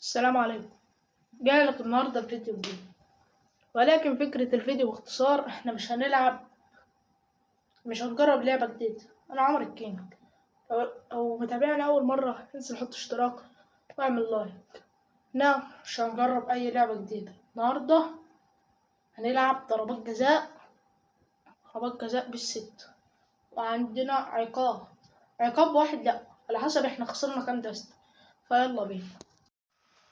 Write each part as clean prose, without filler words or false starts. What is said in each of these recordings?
السلام عليكم. جاي لك النهارده بفيديو جديد، ولكن فكرة الفيديو باختصار احنا مش هنجرب لعبة جديدة. انا عمرو الكينج. لو متابعني اول مرة انزل حط اشتراك واعمل لايك. احنا مش هنجرب اي لعبة جديدة النهارده. هنلعب ضربات جزاء بالست، وعندنا عقاب واحد، لا على حسب احنا خسرنا كام دست. فيلا بينا.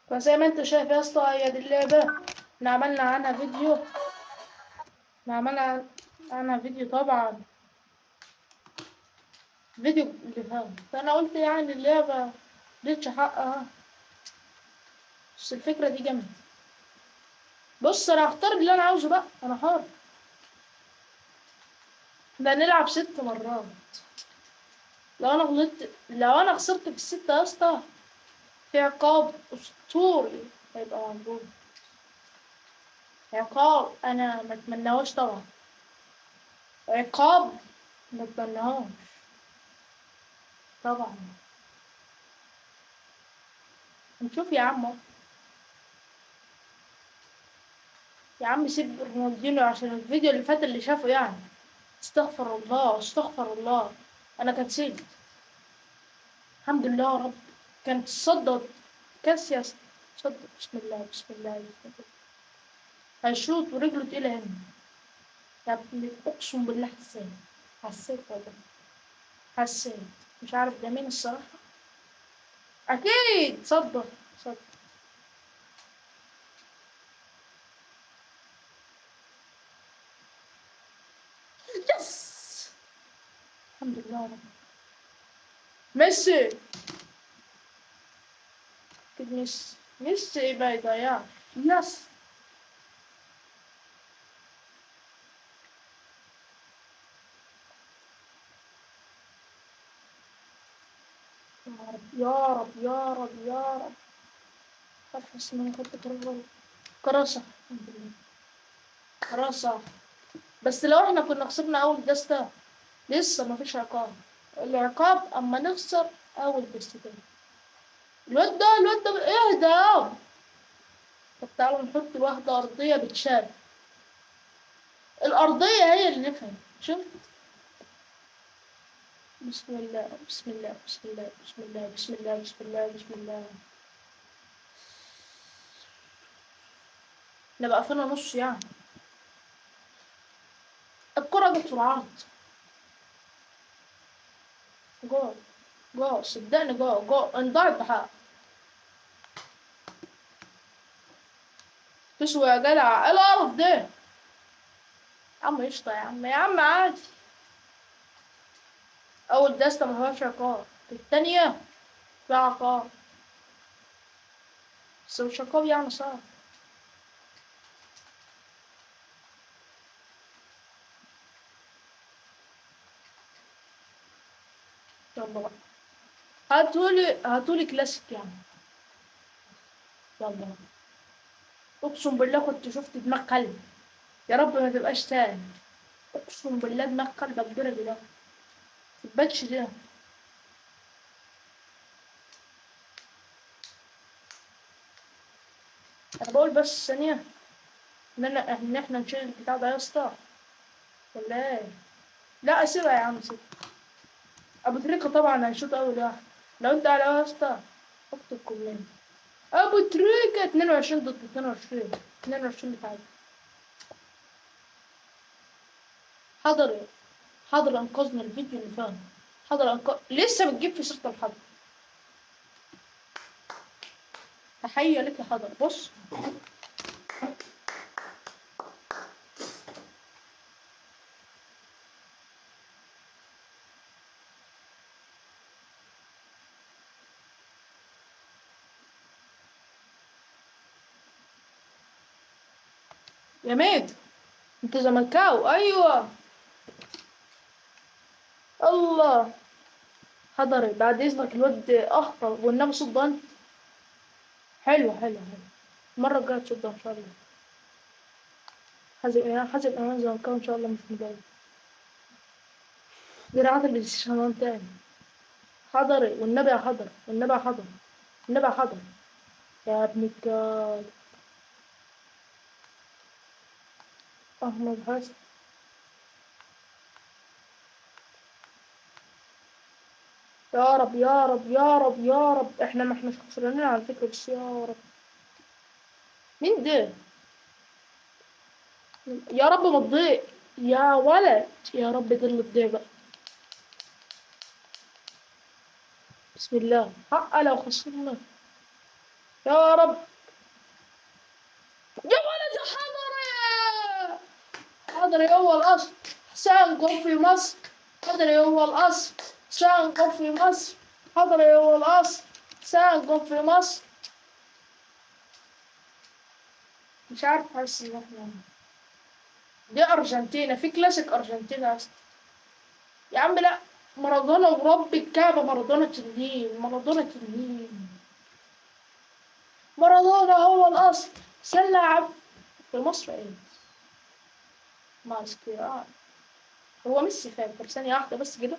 فزي ما انت شايف يا اسطى، هي دي اللعبة. احنا عملنا عنها فيديو احنا عملنا عنها فيديو طبعا، فيديو اللي فات. فانا قلت يعني اللعبة ليتش حقها، بس الفكرة دي جامدة. بص انا هختار اللي انا عاوزه بقى، انا حر. احنا هنلعب 6 مرات. لو انا خسرت في الستة يا اسطى، في عقاب اسطوري هيبقى موجود. عقاب انا ما اتمناهوش طبعا، عقاب ما اتمناهوش طبعا. نشوف يا عم. يا عم سيب رونالدينيو عشان الفيديو اللي فات اللي شافه يعني. استغفر الله استغفر الله، انا كنسلت. الحمد لله يا رب. كانت تصدق كاسياس. صدق. بسم الله بسم الله بسم الله. هيشوط ورجله تقيلة هنا. يا ابني اقسم بالله حسيت والله. حسيت. مش عارف ده مين الصراحة. اكيد صدق. يس. الحمد لله يا رب. ميسي. اكيد ميسي يبقى يضيع. يس. يا رب يا رب يا رب يا رب. عارفة اسمها كنت كراسة. الحمد لله. كراسة. بس لو احنا كنا خسرنا أول دستة لسه مفيش عقاب. العقاب أما نخسر أول دستتين. الواد ده اهدى. طب تعالوا نحط واحدة أرضية بتشال. الأرضية هي اللي نفهم. شفت. بسم الله بسم الله بسم الله بسم الله بسم الله بسم الله بسم الله. نبقى فينا نص يعني. الكرة جت في العرض. جول. جول صدقني جول انضرب بحق. تسوى يا جدع. ايه القرف ده يا عم؟ قشطة يا عم عادي. أول دستة مفيهاش عقاب، التانية فيها عقاب، بس مش عقاب يعني صعب. يلا بقى. هاتولي كلاسيك يعني. يلا بقى. أقسم بالله كنت شفت دماغ كلب. يا رب ما تبقاش تاني. أقسم بالله دماغ كلب كبيرة كده. متبانش ده. أنا بقول بس ثانية إن إحنا نشيل البتاع ده يا اسطى، ولا إيه؟ لا سيبها يا عم سيبها. أبو تريكة طبعا هيشوط أول واحد. لو أنت على يا اسطى اكتب كومنت. أبو تريكة 22 ضد 22. 22 بتاعي. حضر. حضر انقذنا الفيديو اللي فات. لسه بتجيب في سيرة الحضر. تحية لك يا حضر. بص يا ميد، انت زملكاوي ايوه. الله. حضري بعد اذنك الواد اخطر والنبي صد انت. حلو. المرة الجاية تصد ان شاء الله. حازم امان زملكاوي ان شاء الله مش مضايق. دراعات البلاي ستيشن تاني. حضري والنبي يا حضر والنبي يا حضر. النبي يا حضر. يا ابن الكلب. احمد حسن. يا رب يا رب يا رب يا رب، احنا ما احناش خسرانين على فكرة، بس يا رب. مين ده؟ يا رب ما تضيع. يا ولد، يا رب ده اللي تضيع بقى. بسم الله، حق لو خسرنا. يا رب. يا ولد يا حضري. حضري هو الأصل. سأنقذ في مصر. حضري هو الأصل. سأنقذ في مصر. حضري هو الأصل. سأنقذ في مصر. مش عارف، حاسس ان احنا دي أرجنتينا، في كلاسيك أرجنتينا أصلا. يا عم لا. مارادونا ورب الكعبة، مارادونا تنين، مارادونا تنين. مارادونا هو الأصل. سلعب في مصر ايه؟ ماسكيران. هو ميسي فاهم. طب ثانية واحدة بس كده.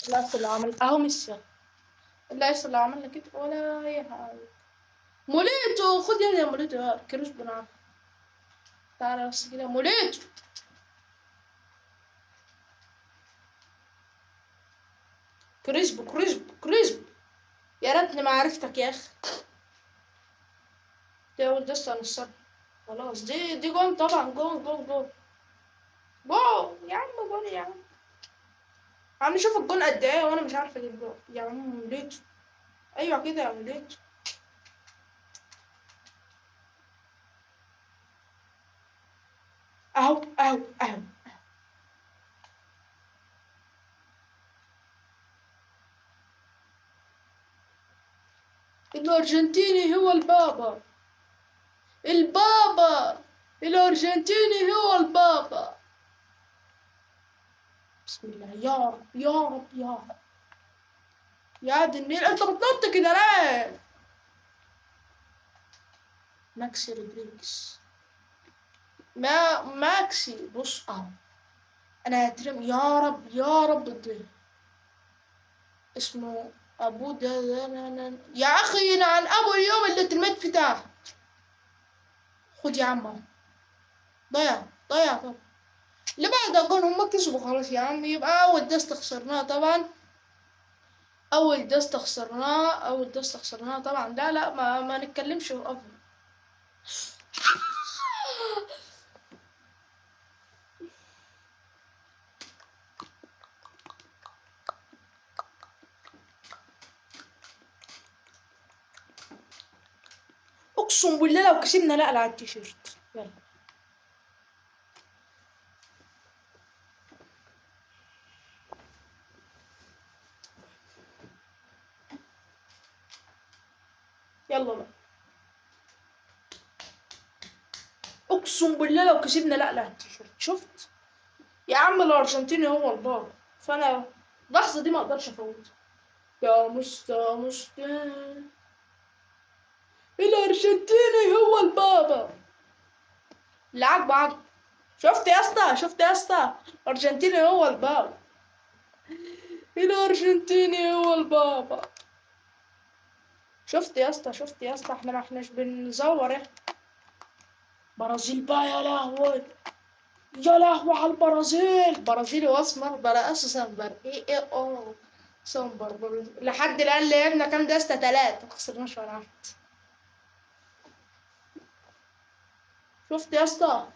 اللاعب اللي عمل اهو ميسي. اللاعب اللي عمل كده ولا أي حاجة. موليتو، خد يا موليتو يا كروش بنعم. تعالى بس كده موليتو. كريسبو كريسبو كريسبو. يا ريتني ما عرفتك يا أخي. ده ولد لسه هنصر. خلاص دي جون طبعا، جون جون جون. جون يا عم، جون يا عم. عم نشوف الجون قد ايه وانا مش عارفه اجيب جون يا عم موليتو. ايوه كده يا موليتو. اهو اهو اهو. الارجنتيني هو البابا. البابا. الارجنتيني هو البابا. بسم الله يا رب يا رب يا رب. يا دي النيل، انت بتنط كده ليه؟ ماكسي رودريجز. ماكسي بص اهو. انا هترم يا رب يا رب تضيع. اسمه ابو يا اخي عن ابو اليوم اللي اترميت في تحت. خد يا عم اهو. ضيع. ضيع طبعا. اللي بعد اقول هم كسبوا خلاص يا عم، يبقى اول دست خسرناه طبعا. اول دست خسرناه طبعا. لا لا، ما نتكلمش في افضل. اقسم بالله لو كسبنا نقلع التيشيرت. يلا. يلا بقى. اقسم بالله لو كسبنا نقلع التيشيرت. شفت يا عم، الارجنتيني هو البابا. فانا اللحظه دي ما اقدرش افوتها. يا مستا. الارجنتيني هو البابا. اللي عاجبه عاجبه. شفت يا اسطى، شفت يا اسطى. الارجنتيني هو البابا. الارجنتيني هو البابا. شفت يا اسطى، شفت يا اسطى، احنا ما احناش بنزور احنا. برازيل بقى، يا لهوي. يا لهوي على البرازيل. برازيلي واسمر بلا اساسا ايه اوه. سمبر لحد الان لعبنا كام دستة؟ 3 ما خسرناش ولا واحد. شفت يا اسطى.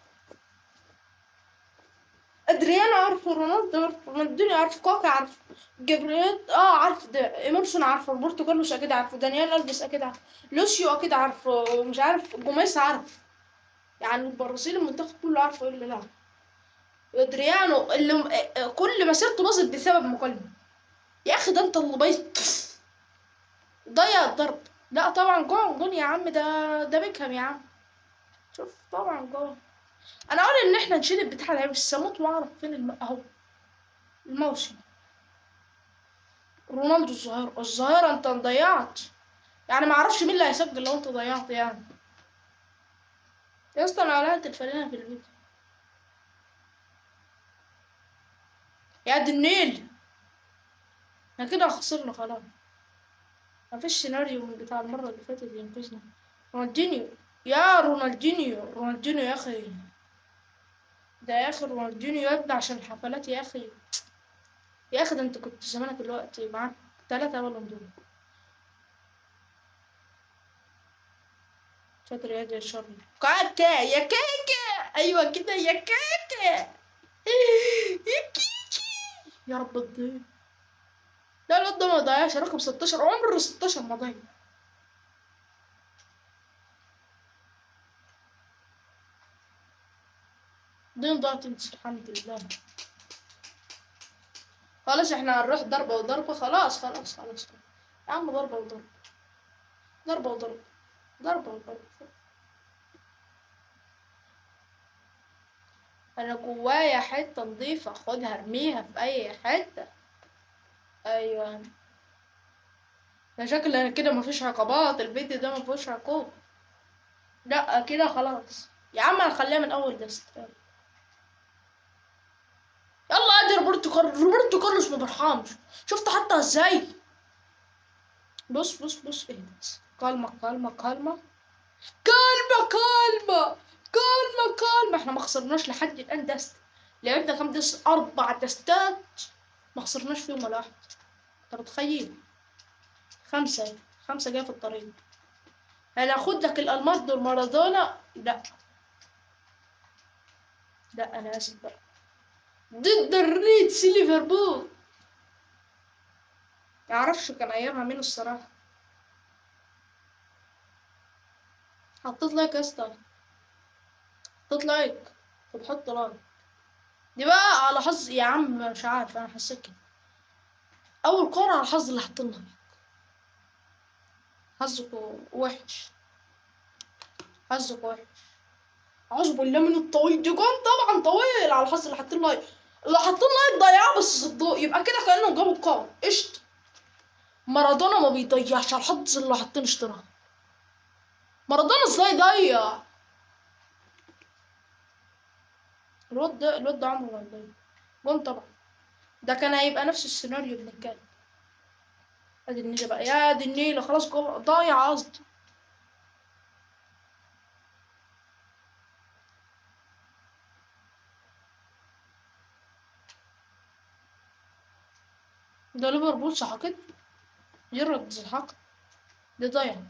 ادريانو عارف، رونالدو عارف، رونالدينيو عارف، كوكا عارف. جبريل عارف، ده ايمرسون عارفه، روبرتو كارلوس اكيد عارفه، دانيال الفيس اكيد عارفه، لوسيو اكيد عارفه، مش عارف جوميز عارف. يعني البرازيل المنتخب كله عارفه ايه اللي لا. ادريانو اللي كل مسيرته باظت بسبب مكالمة. يا اخي ده انت اللي بايظ. ضيع الضرب. لا طبعا جون جون يا عم، ده بيكهام يا عم. شوف طبعا جون. انا اقول ان احنا نشيل البتاع ده بس اموت واعرف فين اهو. الموسم. رونالدو الظاهرة، الظاهرة انت ضيعت. يعني ما اعرفش مين اللي هيسجل لو انت ضيعت يعني. يا اسطى انا علقت الفريق في الفيديو. يا دي النيل. احنا كده خسرنا خلاص. مفيش سيناريو من بتاع المرة اللي فاتت ينقذنا. رونالدينيو، رونالدينيو يا اخي. ده يا اخي رونالدينيو يا ابني عشان الحفلات يا اخي. يا اخي ده انت كنت زمانك دلوقتي معاك 3 بالون دور. شاطر يا دي الشر. كاكا يا كاكا، ايوه كده يا كاكا. يا كيكي. يا رب تضيع. لا الواد ده ما ضيعش رقم 16، عمر 16 ما ضيع. دين ضاعت الحمد لله. خلاص احنا هنروح ضربة وضربة. خلاص يا عم ضربة وضربة. ضربة وضربة. ضربة وضربة. انا جوايا حتة نضيفة خدها ارميها في اي حتة. ايوه. ده شكل انا كده مفيش عقبات، الفيديو ده مفيهوش عقاب. لا كده خلاص يا عم هنخليها من اول دست. يلا ادي روبرتو كارلوس ما برحمش. شفت حتى ازاي. بص اهدى بس. كالمة. احنا ما خسرناش لحد الان دست. لعبنا كام دست؟ 4 دستات ما خسرناش فيهم ولا واحد. انت متخيل؟ 5. 5 جايه في الطريق. هناخد لك الالماس دول مارادونا. لا انا اسف بقى. ضد الريدز ليفربول. معرفش كان ايامها مين الصراحه. حطيت لايك يا اسطى. حطيت لايك. طب حط لايك. دي بقى على حظ يا عم، مش عارف انا حسيت كده. اول كوره على الحظ اللي حاطين لايك. حظكوا وحش. حظك وحش. اعوذ بالله من الطويل. دي جون طبعا طويل على الحظ اللي حاطين لايك. اللي حاطين لايك ضيعه بس صدوه، يبقى كده كانهم جابوا الكوره قشطه. مارادونا ما بيضيعش على الحظ اللي حاطين اشتراك. مارادونا ازاي ضيع؟ الواد ده عمره ما يضيع جون طبعا. ده كان هيبقى نفس السيناريو اللي كان. ادي النيله بقى، يا دي النيله خلاص ضايع قصدي. ده ليفربول سحقت. جرد سحقت. دي ضايع.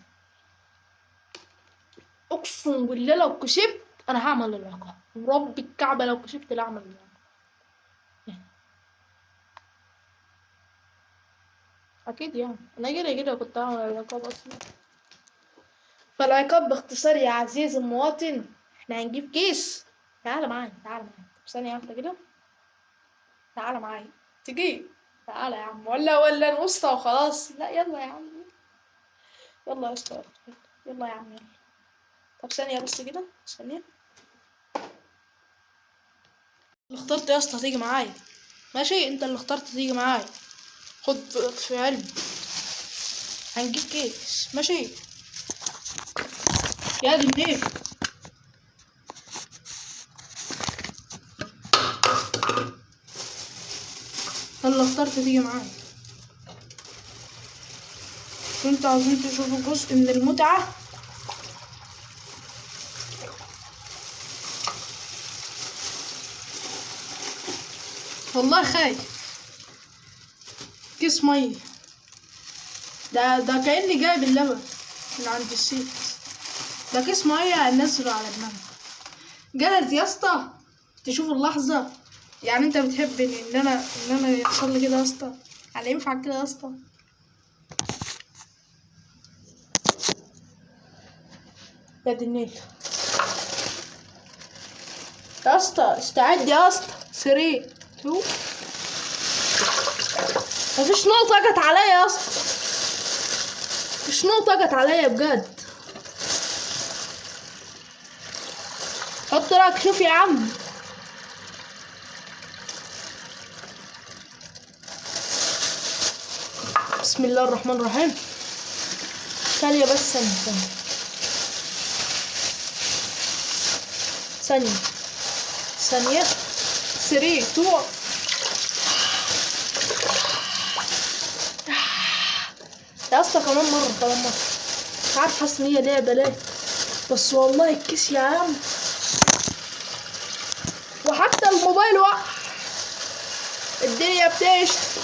اقسم بالله لو كسبت انا هعمل العقاب، ورب الكعبه لو كسبت لا اعمل العقاب. اكيد يعني انا كده كنت هعمل العقاب اصلا. فالعقاب باختصار يا عزيزي المواطن، احنا هنجيب كيس. تعال معايا. طب ثانيه واحده كده. تعال معايا. تجي. تعال يا عم ولا الوسطى وخلاص. لا يلا يا عم. يلا يا اسطى. يلا يا عم يلا. طب ثانيه بس كده ثانيه. اللي اخترت يا اسطى تيجي معايا. ماشي انت اللي اخترت تيجي معايا. خد في علم. هنجيب كيس ماشي. يا دي النيل. اللي اخترت تيجي معايا. انتوا عاوزين تشوفوا جزء من المتعة. والله خايف. كيس مية. ده كأني جايب اللبن من عند السيت. ده كيس مية هنزله على دماغي. جلد يا اسطى. تشوف اللحظة. يعني انت بتحب ان انا يحصل لي كده يا اسطى؟ يعني ينفع كده يا اسطى؟ يا دي النيل. يا اسطى استعد يا اسطى. 3 2. مفيش نقطة جت عليا يا اسطى. مفيش نقطة جت عليا بجد. حط راك شوف يا عم. بسم الله الرحمن الرحيم. ثانية بس ثانية 3 2. يا اسطى كمان مرة. مش عارف حاسس ان هي لعبة ليه. بس والله الكيس يا عم، وحتى الموبايل وقع. الدنيا بتشتي.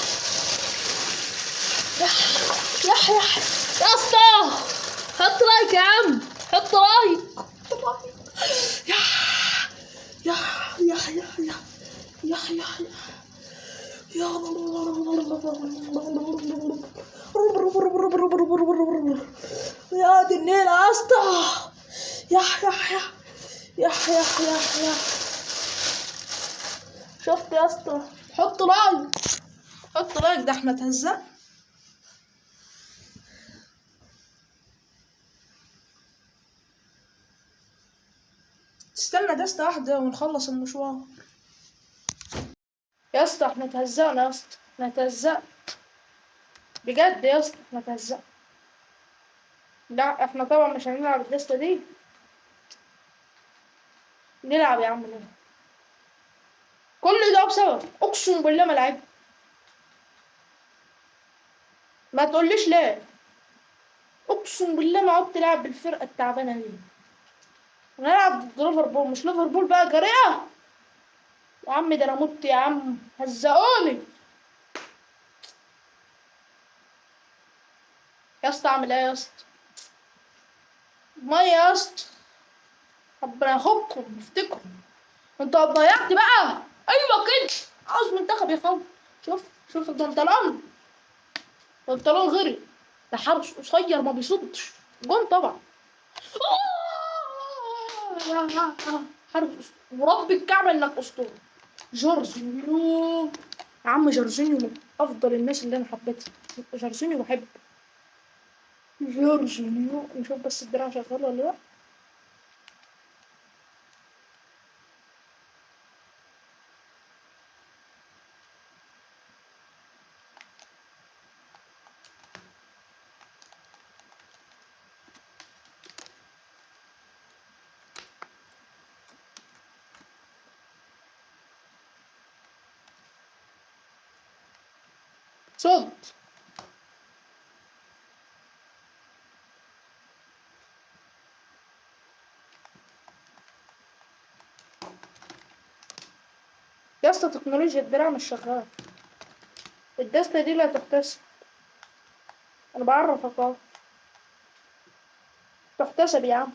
يح يا اسطى، حط لايك يا عم، حط لايك. يا يا يا يا يا يا يا يا يا دي النيل يا اسطى. يا يا يا يا يا يا يا شفت يا اسطى؟ حط لايك، حط لايك، ده احنا اتهزقنا. استنى دستة واحدة ونخلص المشوار. يا اسطى احنا اتهزقنا، يا اسطى احنا اتهزقنا بجد، يا اسطى احنا اتهزقنا. لا احنا طبعا مش هنلعب الدستة دي. نلعب يا عم نلعب. كل ده بسبب، اقسم بالله ما لعبت. ما تقوليش ليه، اقسم بالله ما عدت لعب بالفرقة التعبانة دي. نلعب ضد ليفربول، مش ليفربول بقى جريئة. يا عم ده انا مت يا عم، هزقوني. يا اسطى اعمل ايه يا اسطى؟ مية يا اسطى، ربنا ياخدكم افتكروا. انتوا ضيعت بقى. ايوه كده، عاوز منتخب يخوف. شوف شوف البنطلون، بنطلون غيري. ده حارس قصير ما بيصدش جون طبعا. حارس ورب الكعبة انك اسطورة. جورجينيو يا عم، جورجينيو من افضل الناس اللي انا حبيتها. جورجينيو بحبه. جورجينيو، نشوف بس الدراع شغال ولا لا. صد. يا اسطى تكنولوجيا الدراع مش شغال. الدستة دي لا تحتسب، انا بعرفك اهو. تحتسب يا عم.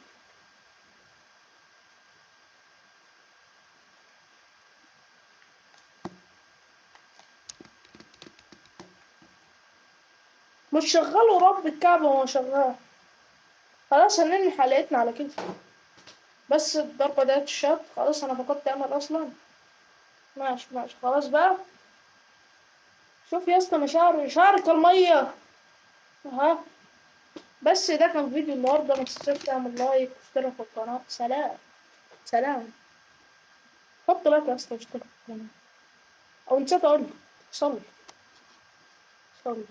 مش شغال ورب الكعبة هو شغال. خلاص هننهي حلقتنا على كده. بس الضربة ديت الشات، خلاص انا فقدت امل اصلا. ماشي ماشي خلاص بقى. شوف يا اسطى مشاعر كالمية. ها، بس ده كان فيديو النهارده، ما تنساش تعمل لايك واشترك في القناة. سلام. سلام. حط لايك يا اسطى واشترك في القناة. او نسيت اقول، صلي. صلي.